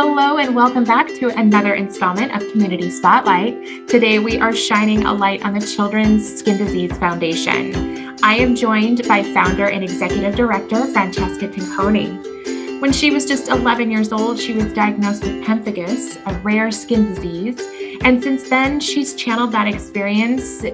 Hello and welcome back to another installment of Community Spotlight. Today we are shining a light on the Children's Skin Disease Foundation. I am joined by founder and executive director Francesca Tenconi. When she was just 11 years old, she was diagnosed with pemphigus, a rare skin disease. And since then, she's channeled that experience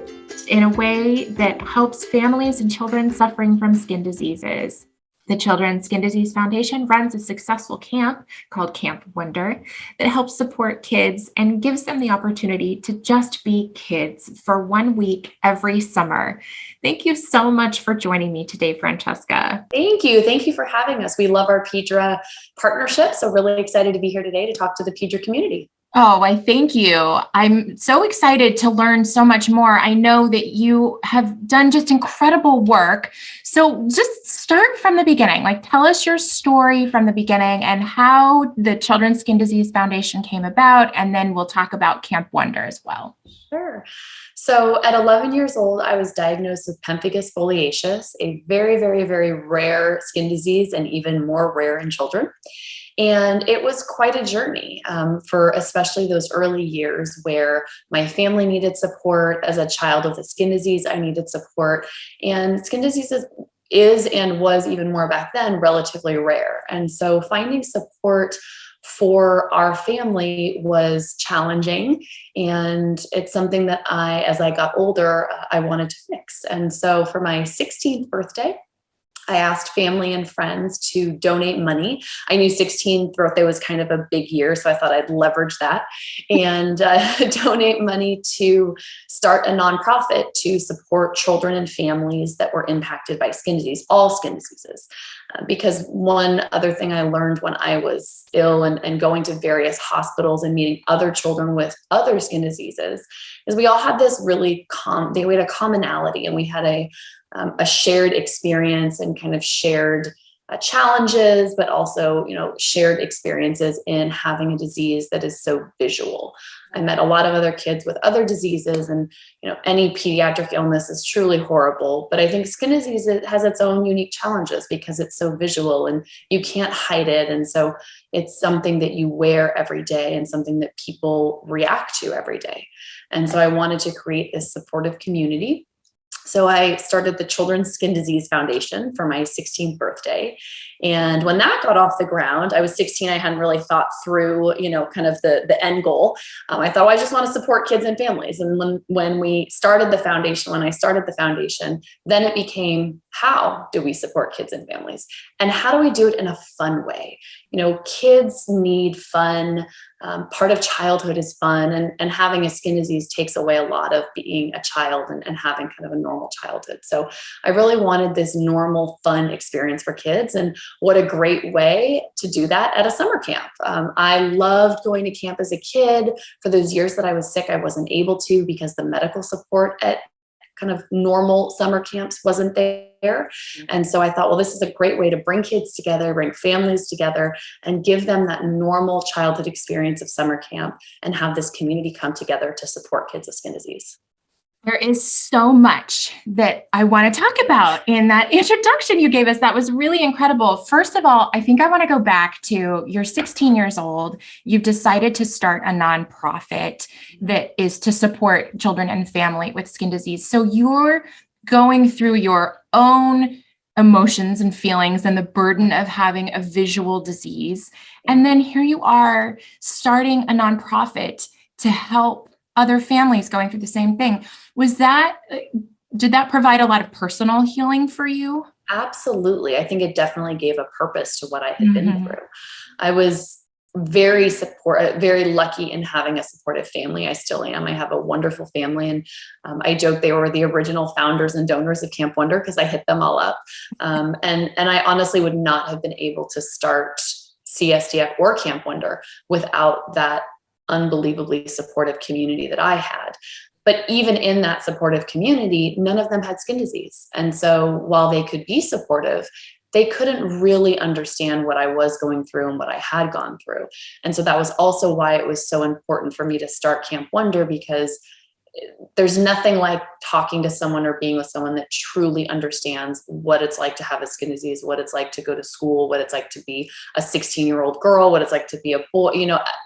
in a way that helps families and children suffering from skin diseases. The Children's Skin Disease Foundation runs a successful camp called Camp Wonder that helps support kids and gives them the opportunity to just be kids for 1 week every summer. Thank you so much for joining me today, Francesca. Thank you. Thank you for having us. We love our Pedra partnership, so really excited to be here today to talk to the Pedra community. Oh, I thank you. I'm so excited to learn so much more. I know that you have done just incredible work. So just start from the beginning. Tell us your story from the beginning and how the Children's Skin Disease Foundation came about, and then we'll talk about Camp Wonder as well. Sure. So at 11 years old, I was diagnosed with pemphigus foliaceus, a very, very, very rare skin disease and even more rare in children. And it was quite a journey for especially those early years where my family needed support. As a child with a skin disease, I needed support. And skin disease is and was even more back then relatively rare. And so finding support for our family was challenging. And it's something that as I got older, I wanted to fix. And so for my 16th birthday, I asked family and friends to donate money. I knew 16th birthday was kind of a big year, so I thought I'd leverage that and donate money to start a nonprofit to support children and families that were impacted by skin disease, all skin diseases. Because one other thing I learned when I was ill and going to various hospitals and meeting other children with other skin diseases is we all had this really we had a commonality, and we had a shared experience and kind of shared challenges, but also, shared experiences in having a disease that is so visual. I met a lot of other kids with other diseases, and, any pediatric illness is truly horrible, but I think skin disease has its own unique challenges because it's so visual and you can't hide it. And so it's something that you wear every day and something that people react to every day. And so I wanted to create this supportive community. So I started the Children's Skin Disease Foundation for my 16th birthday. And when that got off the ground, I was 16, I hadn't really thought through, kind of the end goal. I thought, I just want to support kids and families. And when I started the foundation, then it became, how do we support kids and families? And how do we do it in a fun way? Kids need fun. Part of childhood is fun, and having a skin disease takes away a lot of being a child and having kind of a normal childhood. So I really wanted this normal, fun experience for kids, and what a great way to do that at a summer camp. I loved going to camp as a kid. For those years that I was sick, I wasn't able to because the medical support at kind of normal summer camps wasn't there. And so I thought, well, this is a great way to bring kids together, bring families together, and give them that normal childhood experience of summer camp and have this community come together to support kids with skin disease. There is so much that I want to talk about in that introduction you gave us. That was really incredible. First of all, I think I want to go back to you're 16 years old. You've decided to start a nonprofit that is to support children and family with skin disease. So you're going through your own emotions and feelings and the burden of having a visual disease. And then here you are starting a nonprofit to help other families going through the same thing. Did that provide a lot of personal healing for you? Absolutely. I think it definitely gave a purpose to what I had been through. I was very lucky in having a supportive family. I still am. I have a wonderful family. And I joke they were the original founders and donors of Camp Wonder because I hit them all up. And I honestly would not have been able to start CSDF or Camp Wonder without that unbelievably supportive community that I had. But even in that supportive community, none of them had skin disease. And so while they could be supportive, they couldn't really understand what I was going through and what I had gone through. And so that was also why it was so important for me to start Camp Wonder, because there's nothing like talking to someone or being with someone that truly understands what it's like to have a skin disease, what it's like to go to school, what it's like to be a 16-year-old girl, what it's like to be a boy.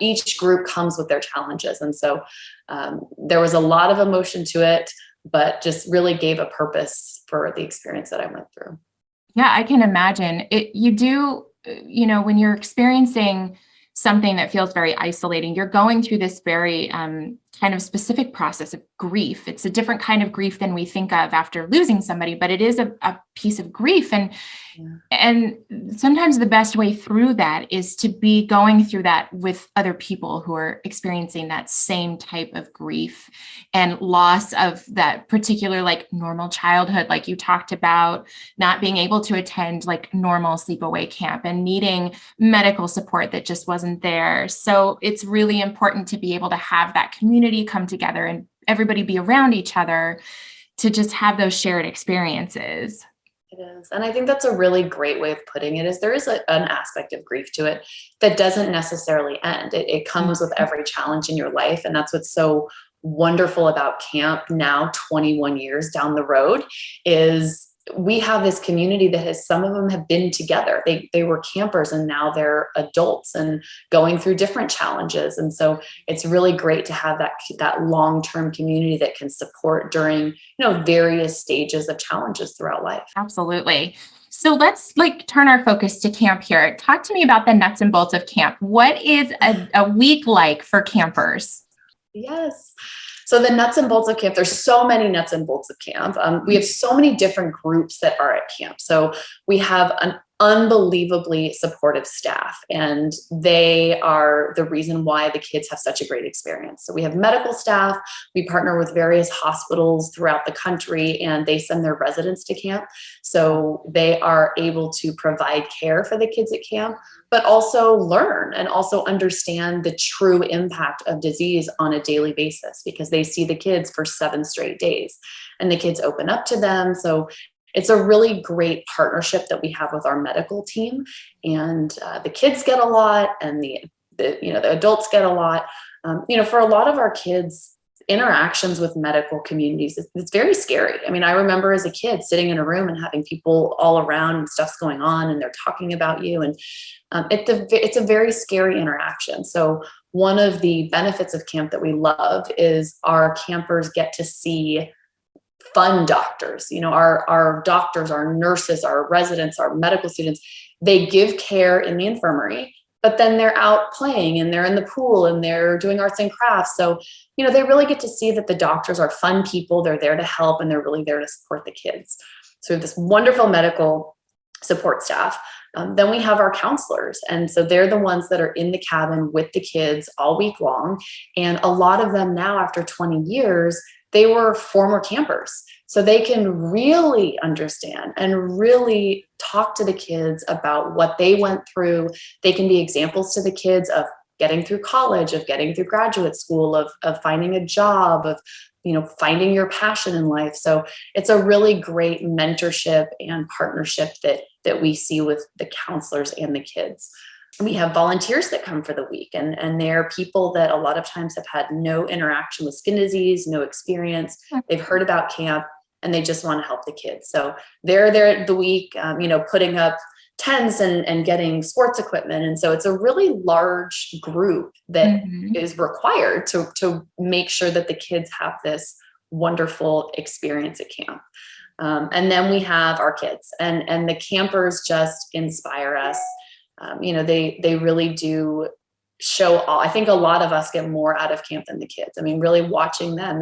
Each group comes with their challenges. And so there was a lot of emotion to it, but just really gave a purpose for the experience that I went through. Yeah, I can imagine it. You do, when you're experiencing something that feels very isolating, you're going through this very kind of specific process of grief. It's a different kind of grief than we think of after losing somebody, but it is a piece of grief. And sometimes the best way through that is to be going through that with other people who are experiencing that same type of grief and loss of that particular like normal childhood, like you talked about, not being able to attend like normal sleepaway camp and needing medical support that just wasn't there. So it's really important to be able to have that community come together and everybody be around each other to just have those shared experiences. It is. And I think that's a really great way of putting it, is there is an aspect of grief to it that doesn't necessarily end. It comes with every challenge in your life. And that's what's so wonderful about camp now, 21 years down the road, is we have this community that has, some of them have been together. They were campers and now they're adults and going through different challenges. And so it's really great to have that long-term community that can support during, various stages of challenges throughout life. Absolutely. So let's turn our focus to camp here. Talk to me about the nuts and bolts of camp. What is a week like for campers? Yes. So the nuts and bolts of camp, there's so many nuts and bolts of camp. We have so many different groups that are at camp. So we have an unbelievably supportive staff, and they are the reason why the kids have such a great experience. So we have medical staff. We partner with various hospitals throughout the country, and they send their residents to camp. So they are able to provide care for the kids at camp, but also learn and also understand the true impact of disease on a daily basis, because they see the kids for 7 straight days and the kids open up to them. So it's a really great partnership that we have with our medical team, and the kids get a lot, and the adults get a lot. For a lot of our kids, interactions with medical communities, it's very scary. I mean, I remember as a kid sitting in a room and having people all around and stuff's going on and they're talking about you, and it's a very scary interaction. So one of the benefits of camp that we love is our campers get to see fun doctors. Our doctors, our nurses, our residents, our medical students, they give care in the infirmary, but then they're out playing and they're in the pool and they're doing arts and crafts. So, they really get to see that the doctors are fun people. They're there to help, and they're really there to support the kids. So we have this wonderful medical support staff. Then we have our counselors. And so they're the ones that are in the cabin with the kids all week long. And a lot of them now, after 20 years, they were former campers. So they can really understand and really talk to the kids about what they went through. They can be examples to the kids of getting through college, of getting through graduate school, of finding a job, of finding your passion in life. So it's a really great mentorship and partnership that we see with the counselors and the kids. We have volunteers that come for the week, and they're people that a lot of times have had no interaction with skin disease, no experience. They've heard about camp and they just want to help the kids. So they're there at the week, putting up tents and getting sports equipment. And so it's a really large group that is required to make sure that the kids have this wonderful experience at camp. And then we have our kids, and the campers just inspire us. They really do show all. I think a lot of us get more out of camp than the kids. I mean, really watching them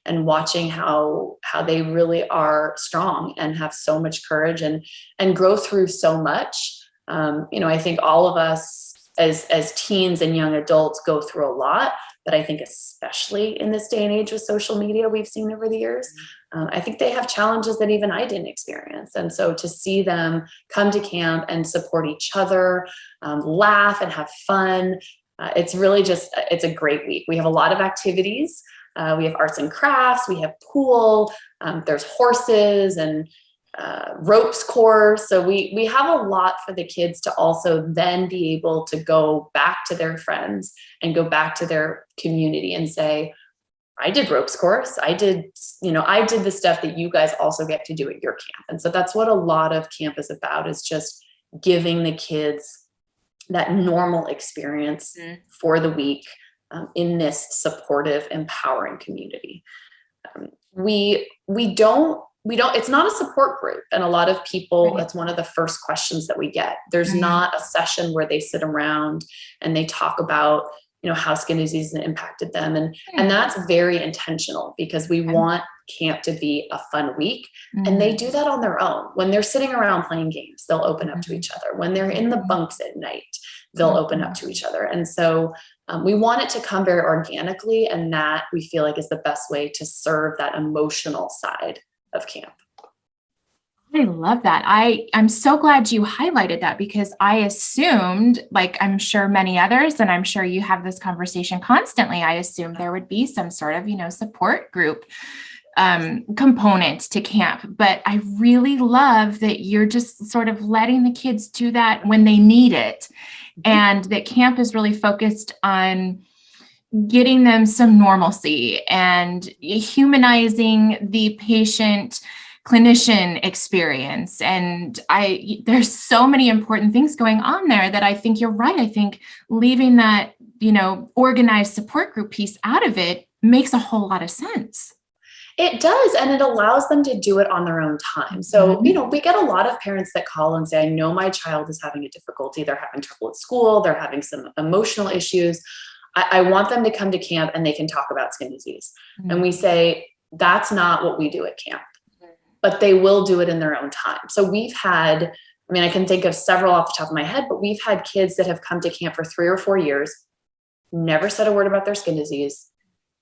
and watching how they really are strong and have so much courage and grow through so much. I think all of us as teens and young adults go through a lot, but I think especially in this day and age with social media we've seen over the years, I think they have challenges that even I didn't experience. And so to see them come to camp and support each other, laugh and have fun, it's really it's a great week. We have a lot of activities. We have arts and crafts, we have pool, there's horses and ropes course. So we have a lot for the kids to also then be able to go back to their friends and go back to their community and say, I did ropes course. I did the stuff that you guys also get to do at your camp. And so that's what a lot of camp is about, is just giving the kids that normal experience for the week in this supportive, empowering community. We don't, it's not a support group. And a lot of people, that's one of the first questions that we get. There's not a session where they sit around and they talk about, how skin disease has impacted them. And that's very intentional, because we want camp to be a fun week. And they do that on their own. When they're sitting around playing games, they'll open up to each other. When they're in the bunks at night, they'll open up to each other. And so we want it to come very organically. And that, we feel like, is the best way to serve that emotional side of camp. I love that. I'm so glad you highlighted that, because I assumed, like I'm sure many others, and I'm sure you have this conversation constantly, I assumed there would be some sort of, support group component to camp. But I really love that you're just sort of letting the kids do that when they need it. And that camp is really focused on getting them some normalcy and humanizing the patient clinician experience. And there's so many important things going on there that I think you're right. I think leaving that, organized support group piece out of it makes a whole lot of sense. It does. And it allows them to do it on their own time. So, we get a lot of parents that call and say, I know my child is having a difficulty. They're having trouble at school. They're having some emotional issues. I want them to come to camp and they can talk about skin disease. And we say, that's not what we do at camp, but they will do it in their own time. So we've had, I can think of several off the top of my head, but we've had kids that have come to camp for 3 or 4 years, never said a word about their skin disease.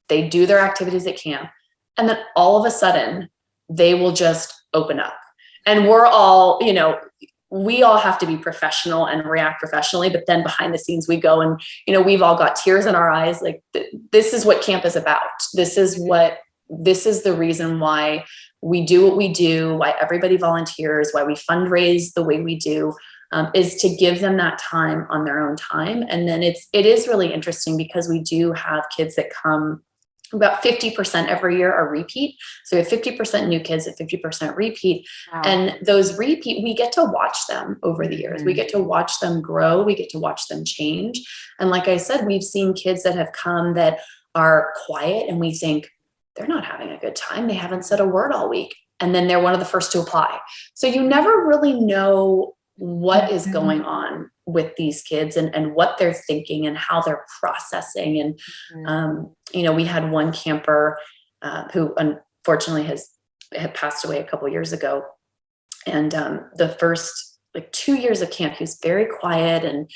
They do their activities at camp. And then all of a sudden they will just open up. And we're all, we all have to be professional and react professionally, but then behind the scenes we go and, we've all got tears in our eyes. Like this is what camp is about. This is the reason why we do what we do, why everybody volunteers, why we fundraise the way we do, is to give them that time on their own time. And then it is really interesting, because we do have kids that come. About 50% every year are repeat. So we have 50% new kids and 50% repeat. Wow. And those repeat, we get to watch them over the years. We get to watch them grow. We get to watch them change. And like I said, we've seen kids that have come that are quiet and we think they're not having a good time. They haven't said a word all week. And then they're one of the first to apply. So you never really know what is going on with these kids and what they're thinking and how they're processing. And, we had one camper who unfortunately had passed away a couple of years ago. And the first 2 years of camp, he was very quiet and,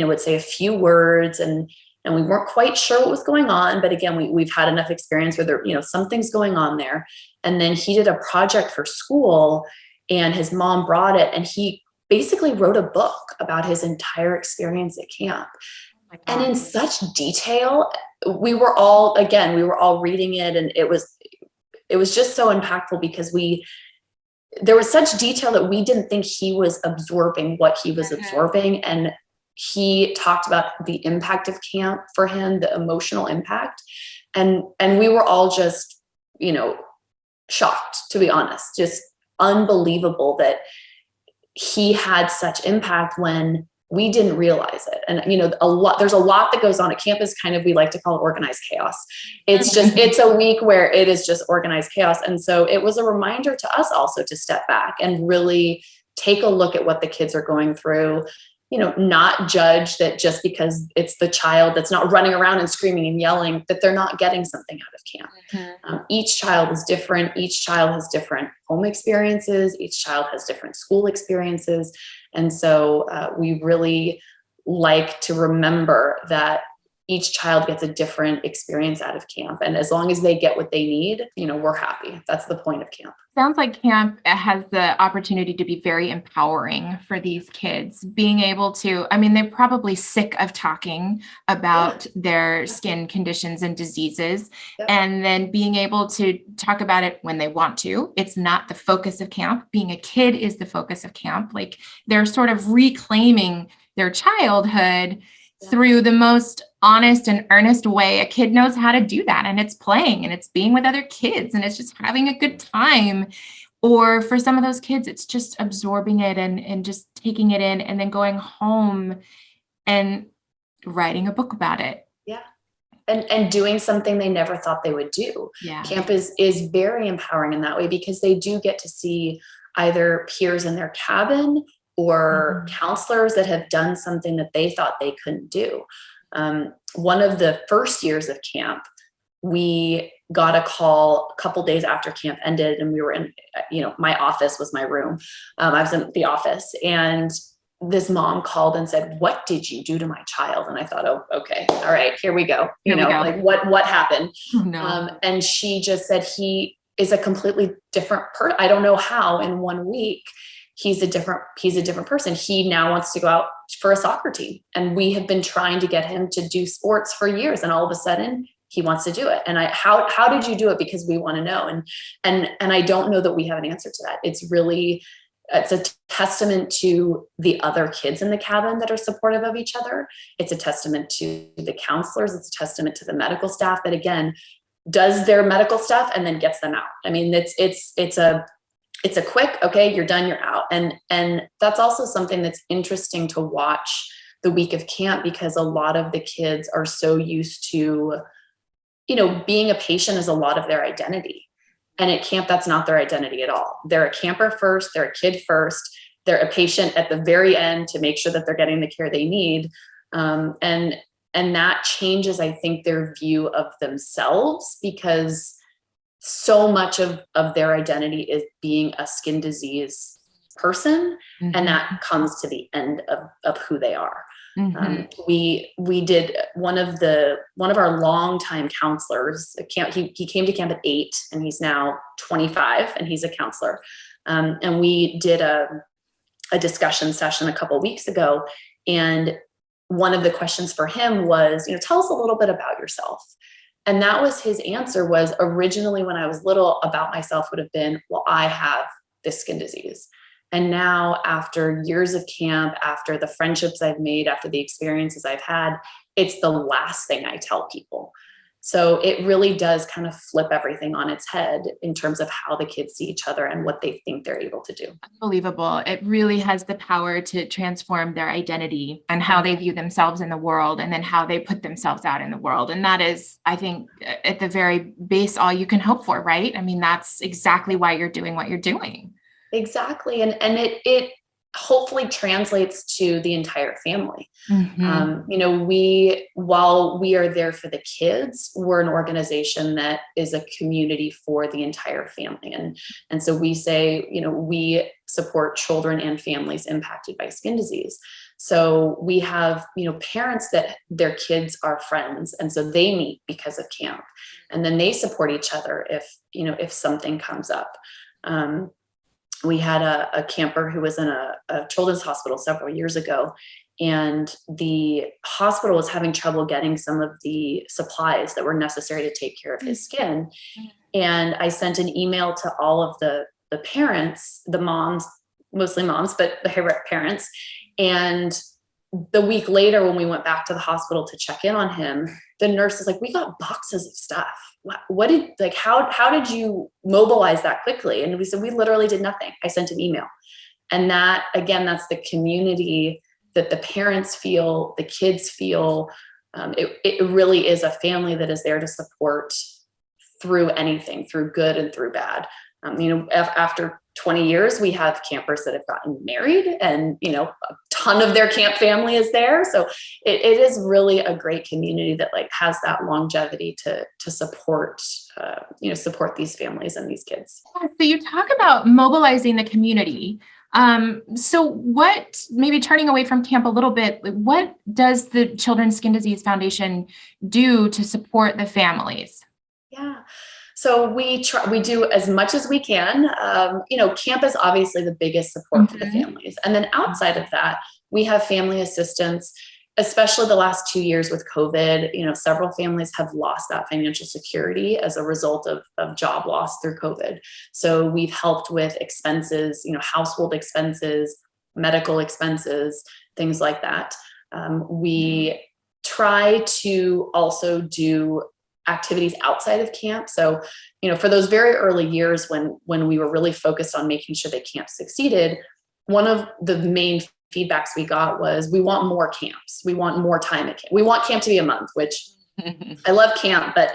would say a few words and we weren't quite sure what was going on. But again, we've had enough experience where there, something's going on there. And then he did a project for school and his mom brought it and he basically wrote a book about his entire experience at camp. And in such detail, we were all reading it, and it was just so impactful, because there was such detail that we didn't think he was absorbing what he was absorbing. And he talked about the impact of camp for him, the emotional impact. And we were all just, shocked, to be honest, just unbelievable that he had such impact when we didn't realize it. And, there's a lot that goes on at camp. Is kind of, we like to call it organized chaos. It's a week where it is just organized chaos. And so it was a reminder to us also to step back and really take a look at what the kids are going through, not judge that just because it's the child that's not running around and screaming and yelling that they're not getting something out of camp. Each child is different. Each child has different home experiences. Each child has different school experiences. And so we really like to remember that each child gets a different experience out of camp. And as long as they get what they need, we're happy. That's the point of camp. Sounds like camp has the opportunity to be very empowering for these kids, being able to, they're probably sick of talking about their skin conditions and diseases, and then being able to talk about it when they want to. It's not the focus of camp. Being a kid is the focus of camp. Like, they're sort of reclaiming their childhood through the most honest and earnest way a kid knows how to do that. And it's playing and it's being with other kids and it's just having a good time. Or for some of those kids, it's just absorbing it and just taking it in and then going home and writing a book about it. Yeah. And doing something they never thought they would do. Yeah. Camp is very empowering in that way because they do get to see either peers in their cabin or counselors that have done something that they thought they couldn't do. One of the first years of camp, we got a call a couple days after camp ended, and we were in, my office was my room. I was in the office, and this mom called and said, "What did you do to my child?" And I thought, "Oh, okay. All right, here we go. Like what happened?" Oh, no. And she just said, "He is a completely different person. I don't know how in 1 week he's a different person. He now wants to go out for a soccer team. And we have been trying to get him to do sports for years. And all of a sudden he wants to do it." And how did you do it? Because we want to know. And I don't know that we have an answer to that. It's a testament to the other kids in the cabin that are supportive of each other. It's a testament to the counselors. It's a testament to the medical staff that, again, does their medical stuff and then gets them out. I mean, it's a quick, okay, you're done, you're out. And that's also something that's interesting to watch the week of camp, because a lot of the kids are so used to, being a patient is a lot of their identity. And at camp, that's not their identity at all. They're a camper first, they're a kid first, they're a patient at the very end to make sure that they're getting the care they need. And that changes, I think, their view of themselves, because so much of their identity is being a skin disease person. And that comes to the end of who they are. We did one of our longtime counselors. He came to camp at 8 and he's now 25 and he's a counselor. And we did a discussion session a couple of weeks ago. And one of the questions for him was, tell us a little bit about yourself. And that was his answer. Was originally, when I was little, about myself would have been, well, I have this skin disease. And now, after years of camp, after the friendships I've made, after the experiences I've had, it's the last thing I tell people. So it really does kind of flip everything on its head in terms of how the kids see each other and what they think they're able to do. Unbelievable. It really has the power to transform their identity and how they view themselves in the world, and then how they put themselves out in the world. And that is, I think, at the very base, all you can hope for, right? I mean, that's exactly why you're doing what you're doing. Exactly. And it hopefully translates to the entire family. While we are there for the kids, we're an organization that is a community for the entire family. And so we say, we support children and families impacted by skin disease. So we have, parents that their kids are friends. And so they meet because of camp, and then they support each other if something comes up. We had a camper who was in a children's hospital several years ago, and the hospital was having trouble getting some of the supplies that were necessary to take care of his skin. And I sent an email to all of the parents, the moms, mostly moms, but the parents. And the week later, when we went back to the hospital to check in on him, the nurse was like, "We got boxes of stuff. How did you mobilize that quickly?" And we said, "We literally did nothing. I sent an email." And that, again, that's the community that the parents feel, the kids feel. It really is a family that is there to support through anything, through good and through bad. After 20 years, we have campers that have gotten married, and, a ton of their camp family is there. So it is really a great community that has that longevity to support, support these families and these kids. So you talk about mobilizing the community. So what, maybe turning away from camp a little bit, what does the Children's Skin Disease Foundation do to support the families? Yeah. So we do as much as we can. Camp is obviously the biggest support for the families. And then outside of that, we have family assistance, especially the last 2 years with COVID. Several families have lost that financial security as a result of job loss through COVID. So we've helped with expenses, household expenses, medical expenses, things like that. We try to also do activities outside of camp. So, for those very early years when we were really focused on making sure that camp succeeded, one of the main feedbacks we got was, we want more camps. We want more time at camp. We want camp to be a month, which I love camp, but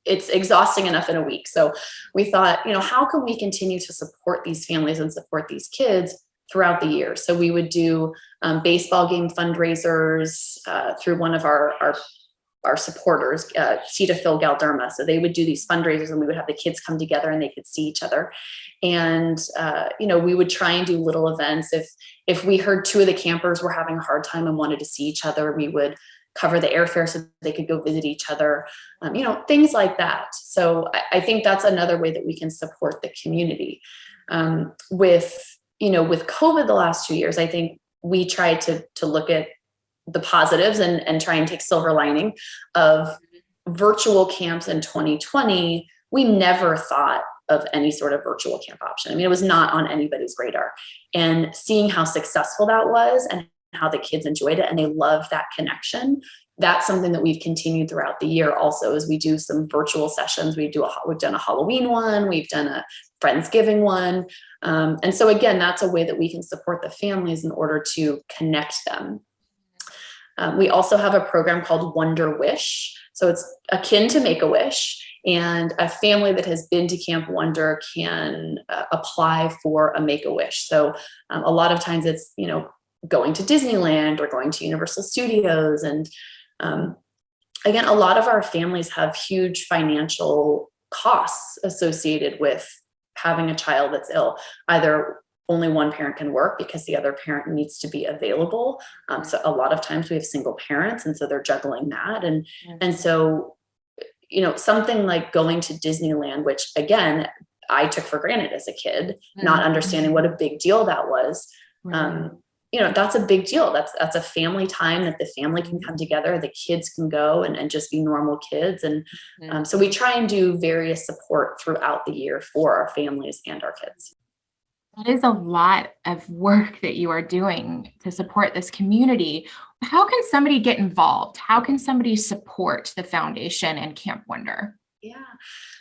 it's exhausting enough in a week. So we thought, how can we continue to support these families and support these kids throughout the year? So we would do baseball game fundraisers through one of our supporters, Cita Phil Galderma. So they would do these fundraisers, and we would have the kids come together and they could see each other. And, we would try and do little events. If we heard two of the campers were having a hard time and wanted to see each other, we would cover the airfare so they could go visit each other, things like that. So I think that's another way that we can support the community. With COVID the last 2 years, I think we tried to look at the positives and try and take silver lining of virtual camps in 2020. We never thought of any sort of virtual camp option. I mean, it was not on anybody's radar. And seeing how successful that was and how the kids enjoyed it and they loved that connection, that's something that we've continued throughout the year also, as we do some virtual sessions. We've done a Halloween one, we've done a Friendsgiving one. And so again, that's a way that we can support the families in order to connect them. We also have a program called Wonder Wish. So it's akin to Make-A-Wish, and a family that has been to Camp Wonder can apply for a Make-A-Wish. So a lot of times it's, going to Disneyland or going to Universal Studios. And again, a lot of our families have huge financial costs associated with having a child that's ill. Either only one parent can work because the other parent needs to be available. So a lot of times we have single parents, and so they're juggling that. And so, something like going to Disneyland, which again, I took for granted as a kid, not understanding what a big deal that was. That's a big deal. That's a family time that the family can come together, the kids can go and just be normal kids. And so we try and do various support throughout the year for our families and our kids. That is a lot of work that you are doing to support this community. How can somebody get involved? How can somebody support the foundation and Camp Wonder? Yeah.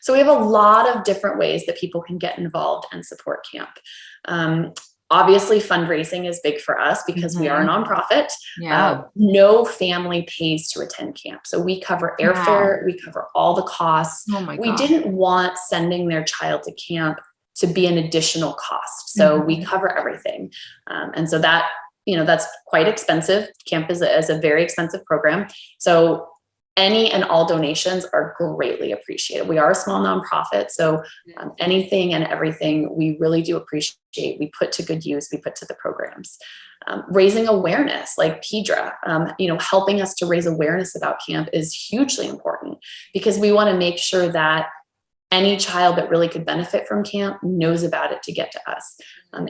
So we have a lot of different ways that people can get involved and support camp. Obviously, fundraising is big for us because we are a nonprofit. Yeah. No family pays to attend camp. So we cover airfare, we cover all the costs. Oh my we God. didn't want sending their child to camp to be an additional cost. So we cover everything. And so that, that's quite expensive. Camp is a very expensive program. So any and all donations are greatly appreciated. We are a small nonprofit, so anything and everything we really do appreciate. We put to good use, we put to the programs. Raising awareness, like Pedra, helping us to raise awareness about camp is hugely important because we want to make sure that any child that really could benefit from camp knows about it to get to us.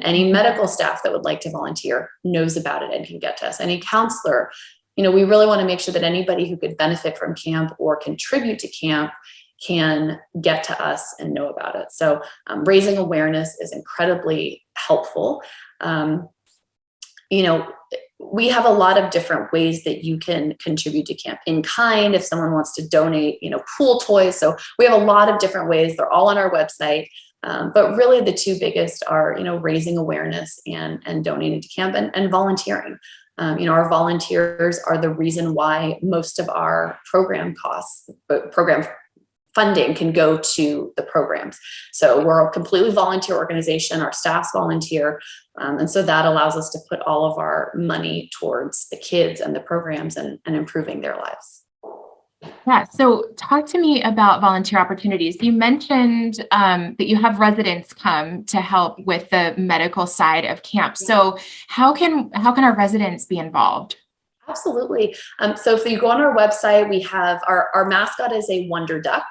Any medical staff that would like to volunteer knows about it and can get to us. Any counselor, we really want to make sure that anybody who could benefit from camp or contribute to camp can get to us and know about it. So raising awareness is incredibly helpful. We have a lot of different ways that you can contribute to camp. In kind, if someone wants to donate, pool toys. So we have a lot of different ways. They're all on our website. But really the two biggest are, raising awareness and donating to camp and volunteering. Our volunteers are the reason why most of our program funding can go to the programs. So we're a completely volunteer organization. Our staff's volunteer. And so that allows us to put all of our money towards the kids and the programs and improving their lives. Yeah. So talk to me about volunteer opportunities. You mentioned that you have residents come to help with the medical side of camp. So how can our residents be involved? Absolutely. So if you go on our website, we have our mascot is a Wonder Duck,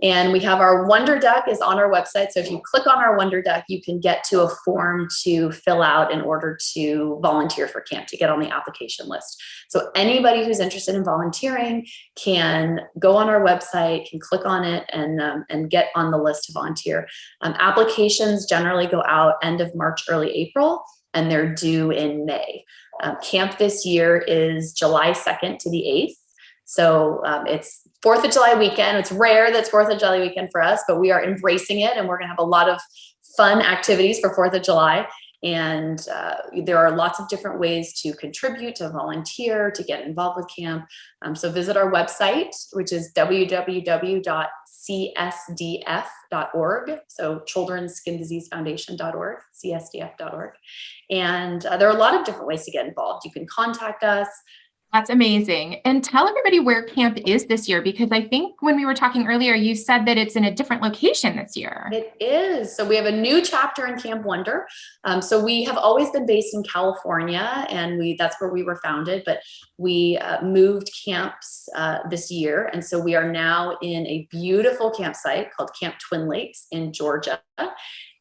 and we have our Wonder Duck is on our website. So if you click on our Wonder Duck, you can get to a form to fill out in order to volunteer for camp, to get on the application list. So anybody who's interested in volunteering can go on our website, can click on it and get on the list to volunteer. Applications generally go out end of March, early April, and they're due in May. Camp this year is July 2nd to the 8th. So it's 4th of July weekend. It's rare that's 4th of July weekend for us, but we are embracing it, and we're going to have a lot of fun activities for 4th of July. And there are lots of different ways to contribute, to volunteer, to get involved with camp. So visit our website, which is www.csdf.org. So Children's Skin Disease Foundation.org, csdf.org. And there are a lot of different ways to get involved. You can contact us. That's amazing. And tell everybody where camp is this year, because I think when we were talking earlier, you said that it's in a different location this year. It is. So we have a new chapter in Camp Wonder. So we have always been based in California, and that's where we were founded, but we moved camps this year. And so we are now in a beautiful campsite called Camp Twin Lakes in Georgia.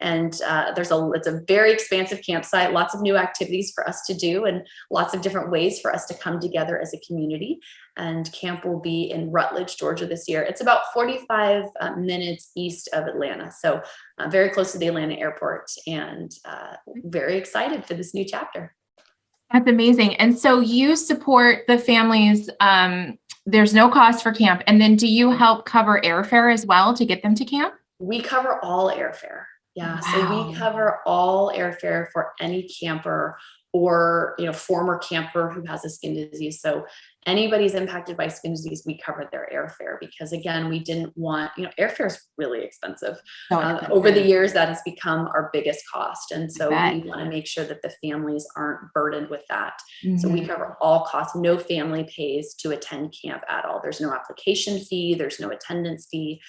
And it's a very expansive campsite, lots of new activities for us to do, and lots of different ways for us to come together as a community. And camp will be in Rutledge, Georgia this year. It's about 45 minutes east of Atlanta. So very close to the Atlanta airport, and very excited for this new chapter. That's amazing. And so you support the families. There's no cost for camp. And then do you help cover airfare as well to get them to camp? We cover all airfare. Yeah. Wow. So we cover all airfare for any camper or, former camper who has a skin disease. So anybody's impacted by skin disease, we cover their airfare, because again, we didn't want, airfare is really expensive. Over the years, that has become our biggest cost. And so we want to make sure that the families aren't burdened with that. Mm-hmm. So we cover all costs. No family pays to attend camp at all. There's no application fee. There's no attendance fee.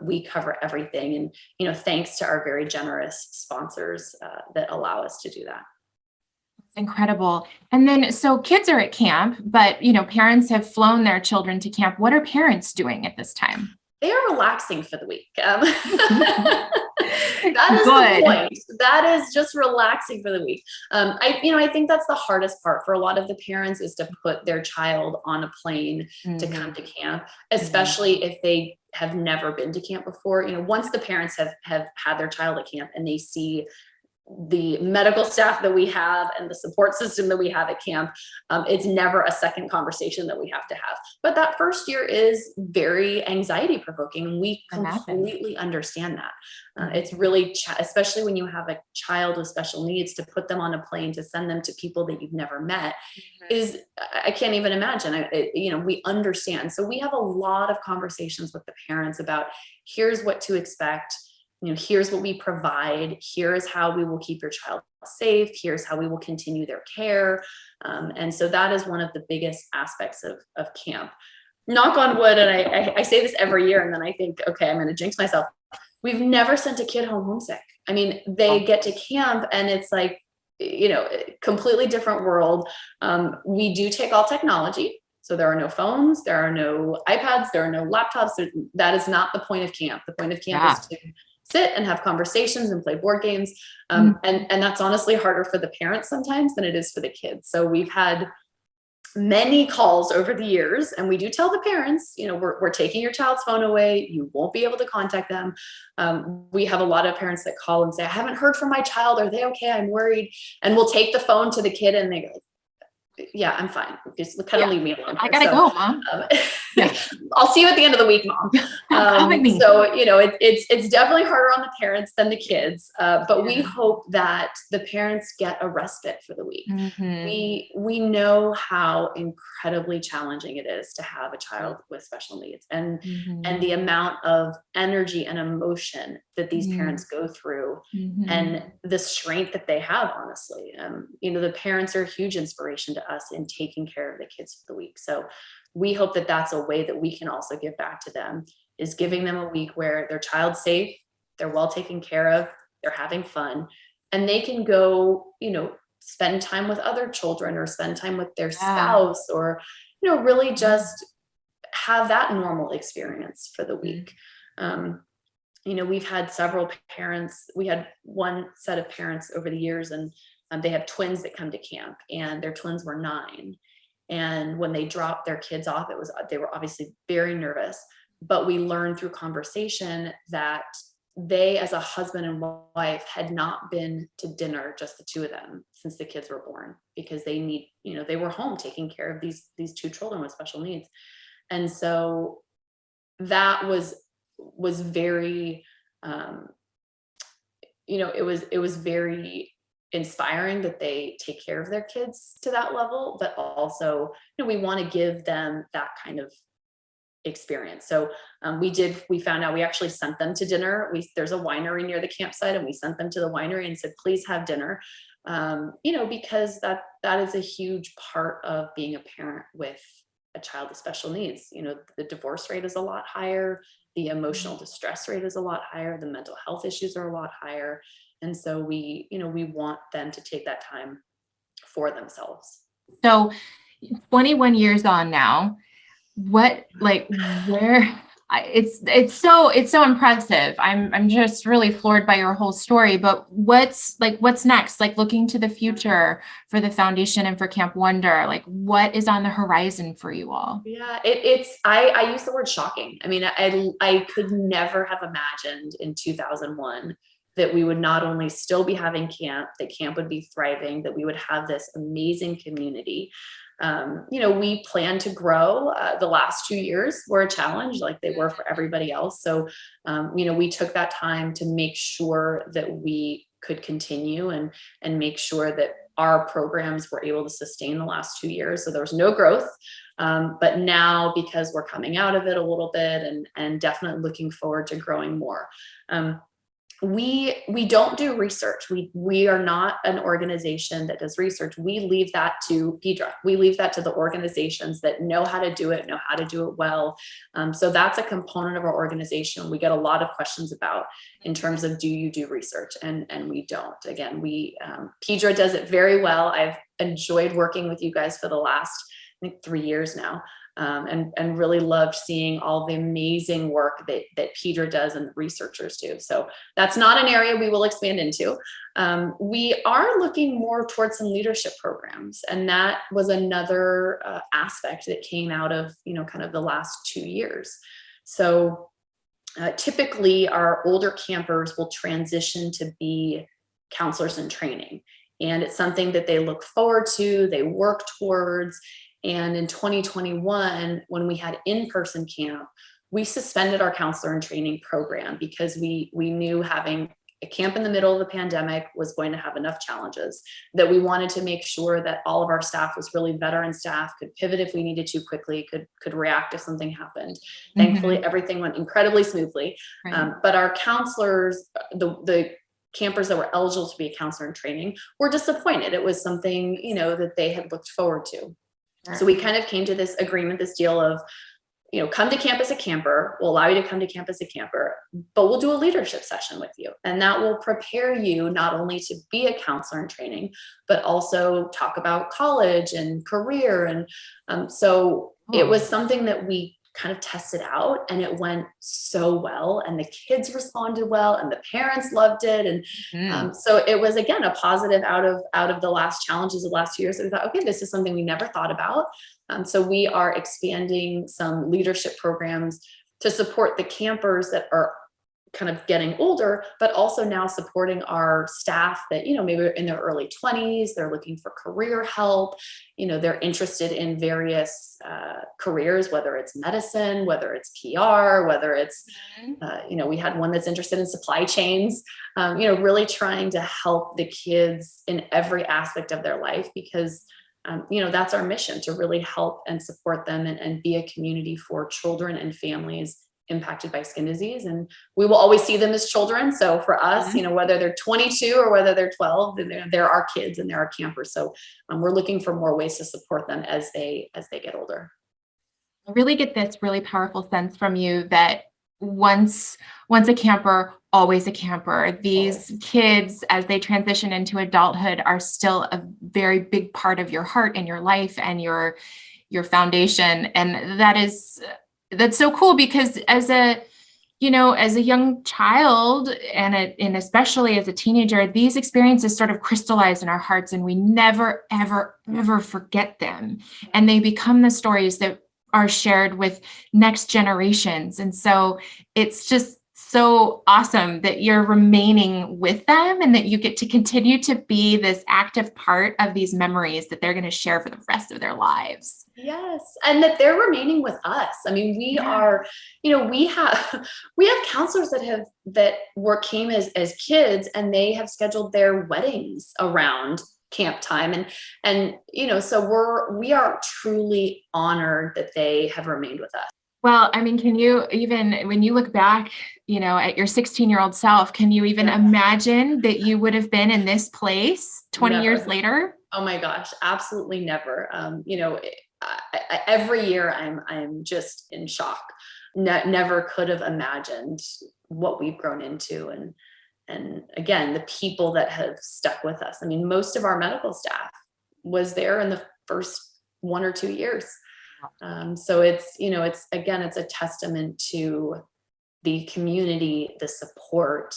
We cover everything. And, thanks to our very generous sponsors that allow us to do that. Incredible. And then, so kids are at camp, but, parents have flown their children to camp. What are parents doing at this time? They are relaxing for the week. That is the point. That is just relaxing for the week. I think that's the hardest part for a lot of the parents, is to put their child on a plane to come to camp, especially if they have never been to camp before. Once the parents have had their child at camp and they see the medical staff that we have and the support system that we have at camp, it's never a second conversation that we have to have. But that first year is very anxiety provoking, and we completely understand that. It's really, especially when you have a child with special needs, to put them on a plane, to send them to people that you've never met, is, I can't even imagine. We understand. So we have a lot of conversations with the parents about, here's what to expect. Here's what we provide. Here's how we will keep your child safe. Here's how we will continue their care. And so that is one of the biggest aspects of camp. Knock on wood, and I say this every year, and then I think, okay, I'm going to jinx myself. We've never sent a kid home homesick. I mean, they get to camp and it's like, completely different world. We do take all technology. So there are no phones, there are no iPads, there are no laptops. That is not the point of camp. The point of camp is to sit and have conversations and play board games. And that's honestly harder for the parents sometimes than it is for the kids. So we've had many calls over the years, and we do tell the parents, we're taking your child's phone away. You won't be able to contact them. We have a lot of parents that call and say, I haven't heard from my child. Are they okay? I'm worried. And we'll take the phone to the kid, and they go, yeah, I'm fine. Just kind of leave me alone. I gotta go, Mom. I'll see you at the end of the week, Mom. So, it's definitely harder on the parents than the kids. But we hope that the parents get a respite for the week. We know how incredibly challenging it is to have a child with special needs, and the amount of energy and emotion that these parents go through, and the strength that they have, honestly. The parents are a huge inspiration to us in taking care of the kids for the week. So we hope that that's a way that we can also give back to them, is giving them a week where their child's safe, they're well taken care of, they're having fun, and they can go, spend time with other children, or spend time with their spouse, or, really just have that normal experience for the week. We've had several parents. We had one set of parents over the years, and they have twins that come to camp, and their twins were 9. And when they dropped their kids off, they were obviously very nervous, but we learned through conversation that they, as a husband and wife, had not been to dinner, just the two of them, since the kids were born, because they were home taking care of these 2 children with special needs. And so that was very, it was very inspiring that they take care of their kids to that level, but also, we want to give them that kind of experience. So we found out, we actually sent them to dinner. There's a winery near the campsite, and we sent them to the winery and said, please have dinner. Because that is a huge part of being a parent with a child with special needs. The divorce rate is a lot higher. The emotional distress rate is a lot higher. The mental health issues are a lot higher. And so we want them to take that time for themselves. So 21 years on now, it's so impressive. I'm just really floored by your whole story, but what's next? Like, looking to the future for the foundation and for Camp Wonder, like, what is on the horizon for you all? Yeah, I use the word shocking. I mean, I could never have imagined in 2001 that we would not only still be having camp, that camp would be thriving, that we would have this amazing community. We plan to grow. The last 2 years were a challenge, like they were for everybody else. So, we took that time to make sure that we could continue and make sure that our programs were able to sustain the last 2 years. So there was no growth. But now, because we're coming out of it a little bit, and definitely looking forward to growing more. We don't do research. We are not an organization that does research. We leave that to PEDRA. We leave that to the organizations that know how to do it well. So that's a component of our organization we get a lot of questions about, in terms of, do you do research? And we don't. Again, PEDRA does it very well. I've enjoyed working with you guys for the last, I think, 3 years now. And really loved seeing all the amazing work that PEDRA does and the researchers do. So that's not an area we will expand into. We are looking more towards some leadership programs, and that was another aspect that came out of kind of the last 2 years. So typically, our older campers will transition to be counselors in training, and it's something that they look forward to, they work towards. And in 2021, when we had in-person camp, we suspended our counselor in training program, because we knew having a camp in the middle of the pandemic was going to have enough challenges, that we wanted to make sure that all of our staff was really veteran staff, could pivot if we needed to quickly, could react if something happened. Mm-hmm. Thankfully, everything went incredibly smoothly. Right. But our counselors, the campers that were eligible to be a counselor in training, were disappointed. It was something, that they had looked forward to. So we kind of came to this agreement, this deal of, come to camp as a camper. We'll allow you to come to camp as a camper, but we'll do a leadership session with you. And that will prepare you not only to be a counselor in training, but also talk about college and career. And so it was something that we kind of tested out, and it went so well, and the kids responded well, and the parents loved it. And so it was, again, a positive out of the last challenges of the last 2 years, that we thought, okay, this is something we never thought about. So we are expanding some leadership programs to support the campers that are kind of getting older, but also now supporting our staff that, maybe in their early 20s, they're looking for career help, they're interested in various careers, whether it's medicine, whether it's PR, whether it's, we had one that's interested in supply chains, really trying to help the kids in every aspect of their life, because that's our mission, to really help and support them and be a community for children and families impacted by skin disease. And we will always see them as children. So for us, whether they're 22 or whether they're 12, they're our kids and they're our campers. So we're looking for more ways to support them as they get older. I really get this really powerful sense from you that once a camper, always a camper. These kids, as they transition into adulthood, are still a very big part of your heart and your life and your foundation. And that's so cool, because as a young child and especially as a teenager, these experiences sort of crystallize in our hearts, and we never, ever, ever forget them. And they become the stories that are shared with next generations. And so it's just so awesome that you're remaining with them and that you get to continue to be this active part of these memories that they're going to share for the rest of their lives. Yes. And that they're remaining with us. I mean, we are, we have counselors that came as kids, and they have scheduled their weddings around camp time. And, so we are truly honored that they have remained with us. Well, I mean, can you even, when you look back, at your 16-year-old self, can you even imagine that you would have been in this place 20 years later? Oh my gosh, absolutely never. Every year I'm just in shock. Never could have imagined what we've grown into. And again, the people that have stuck with us. I mean, most of our medical staff was there in the first 1 or 2 years. So it's a testament to the community, the support,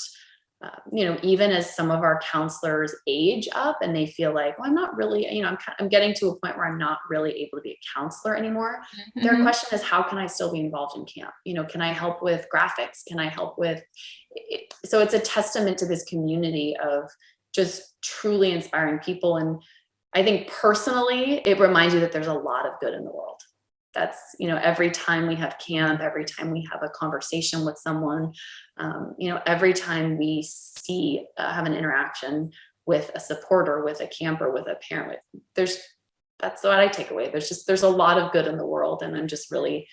even as some of our counselors age up and they feel like, well, I'm not really, I'm getting to a point where I'm not really able to be a counselor anymore. Mm-hmm. Their question is, how can I still be involved in camp? Can I help with graphics? Can I help with it? So it's a testament to this community of just truly inspiring people. And I think personally, it reminds you that there's a lot of good in the world. That's, every time we have camp, every time we have a conversation with someone, every time we have an interaction with a supporter, with a camper, with a parent, that's what I take away. There's a lot of good in the world. And I'm just really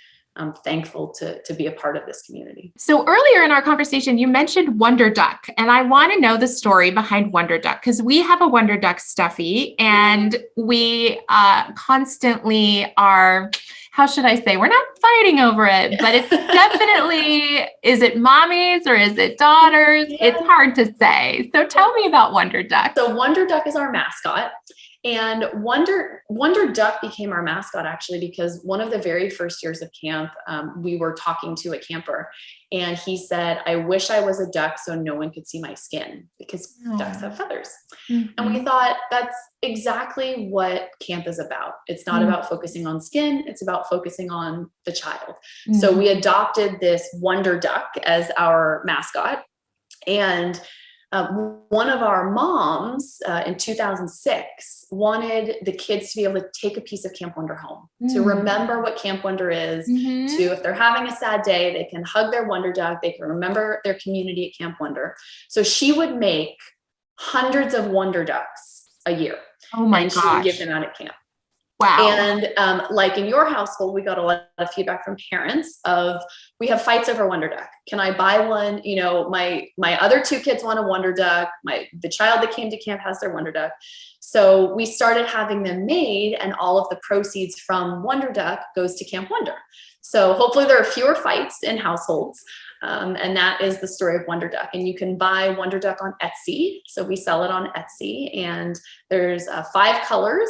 thankful to be a part of this community. So earlier in our conversation, you mentioned Wonder Duck, and I want to know the story behind Wonder Duck, because we have a Wonder Duck stuffy, and we constantly are, how should I say, we're not fighting over it, but it's definitely, is it mommies or is it daughters? Yes. It's hard to say. So tell me about Wonder Duck. So Wonder Duck is our mascot. And Wonder Duck became our mascot actually because one of the very first years of camp, we were talking to a camper, and he said, "I wish I was a duck so no one could see my skin because ducks have feathers." Mm-hmm. And we thought that's exactly what camp is about. It's not about focusing on skin; it's about focusing on the child. Mm-hmm. So we adopted this Wonder Duck as our mascot, and one of our moms in 2006 wanted the kids to be able to take a piece of Camp Wonder home, to remember what Camp Wonder is, to, if they're having a sad day, they can hug their Wonder Duck, they can remember their community at Camp Wonder. So she would make hundreds of Wonder Ducks a year. Oh my gosh. She would give them out at camp. Wow. And like in your household, we got a lot of feedback from parents of, we have fights over Wonder Duck. Can I buy one? My other 2 kids want a Wonder Duck. The child that came to camp has their Wonder Duck. So we started having them made, and all of the proceeds from Wonder Duck goes to Camp Wonder. So hopefully there are fewer fights in households. And that is the story of Wonder Duck. And you can buy Wonder Duck on Etsy. So we sell it on Etsy, and there's 5 colors.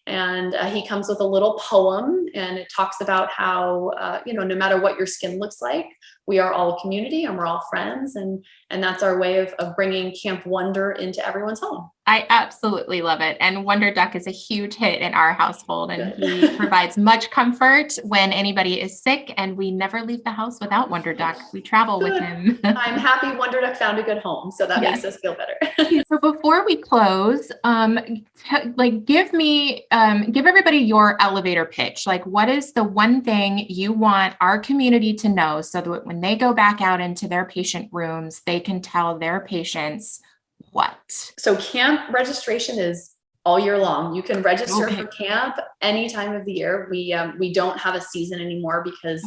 And he comes with a little poem, and it talks about how, no matter what your skin looks like, we are all a community and we're all friends. And that's our way of bringing Camp Wonder into everyone's home. I absolutely love it. And Wonder Duck is a huge hit in our household, and he provides much comfort when anybody is sick, and we never leave the house without Wonder Duck. We travel with him. I'm happy Wonder Duck found a good home. So that makes us feel better. So before we close, give everybody your elevator pitch. Like, what is the one thing you want our community to know so that when they go back out into their patient rooms, they can tell their patients what? So camp registration is all year long. You can register for camp any time of the year. We don't have a season anymore because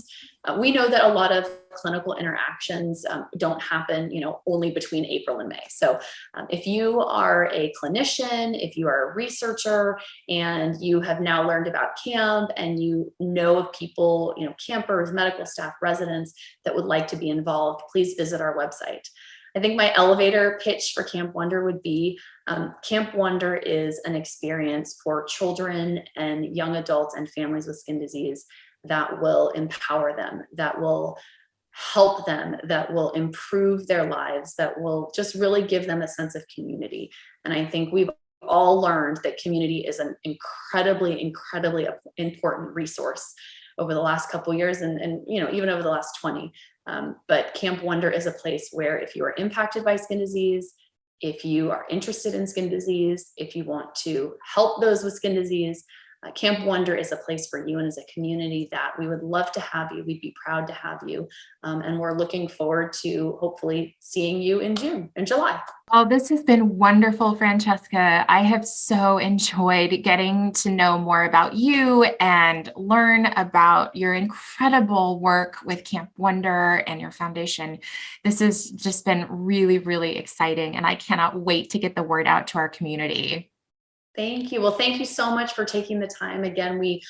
we know that a lot of clinical interactions don't happen, only between April and May. So if you are a clinician, if you are a researcher, and you have now learned about camp and you know of people, campers, medical staff, residents that would like to be involved, please visit our website. I think my elevator pitch for Camp Wonder would be, Camp Wonder is an experience for children and young adults and families with skin disease that will empower them, that will help them, that will improve their lives, that will just really give them a sense of community. And I think we've all learned that community is an incredibly, incredibly important resource. over the last couple of years and even over the last 20. But Camp Wonder is a place where if you are impacted by skin disease, if you are interested in skin disease, if you want to help those with skin disease, Camp Wonder is a place for you and as a community that we would love to have you. We'd be proud to have you. And we're looking forward to hopefully seeing you in July. Oh, this has been wonderful, Francesca. I have so enjoyed getting to know more about you and learn about your incredible work with Camp Wonder and your foundation. This has just been really, really exciting, and I cannot wait to get the word out to our community. Thank you. Well, thank you so much for taking the time. Again, we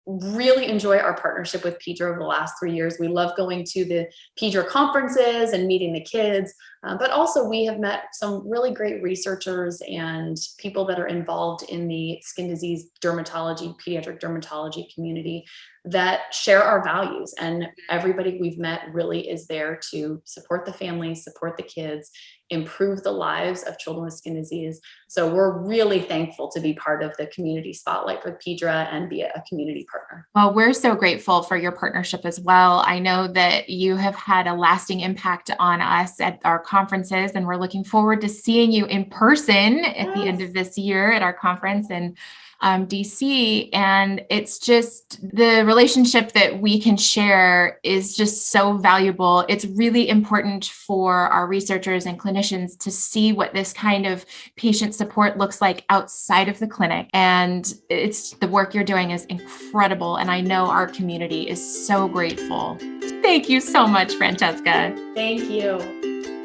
really enjoy our partnership with Pedro over the last 3 years. We love going to the Pedro conferences and meeting the kids, but also we have met some really great researchers and people that are involved in the skin disease dermatology, pediatric dermatology community that share our values. And everybody we've met really is there to support the families, support the kids, improve the lives of children with skin disease. So we're really thankful to be part of the community spotlight with Pedra and be a community partner. Well, we're so grateful for your partnership as well. I know that you have had a lasting impact on us at our conferences, and we're looking forward to seeing you in person at the end of this year at our conference in DC. And it's just the relationship that we can share is just so valuable. It's really important for our researchers and clinicians to see what this kind of patient support looks like outside of the clinic. And it's the work you're doing is incredible. And I know our community is so grateful. Thank you so much, Francesca. Thank you.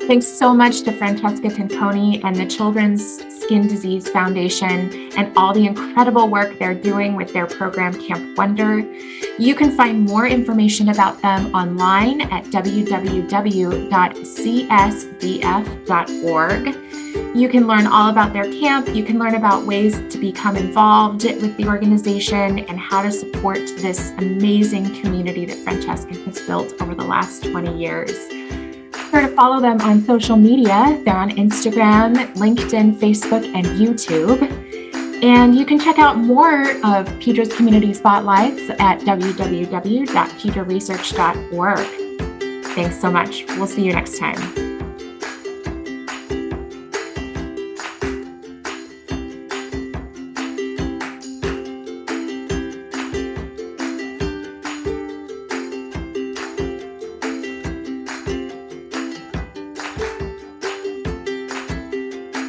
Thanks so much to Francesca Tenconi and the Children's Skin Disease Foundation and all the incredible work they're doing with their program Camp Wonder. You can find more information about them online at www.csdf.org. You can learn all about their camp. You can learn about ways to become involved with the organization and how to support this amazing community that Francesca has built over the last 20 years. Be sure to follow them on social media. They're on Instagram, LinkedIn, Facebook, and YouTube. And you can check out more of Pedra's Community Spotlights at www.pedraresearch.org. Thanks so much. We'll see you next time.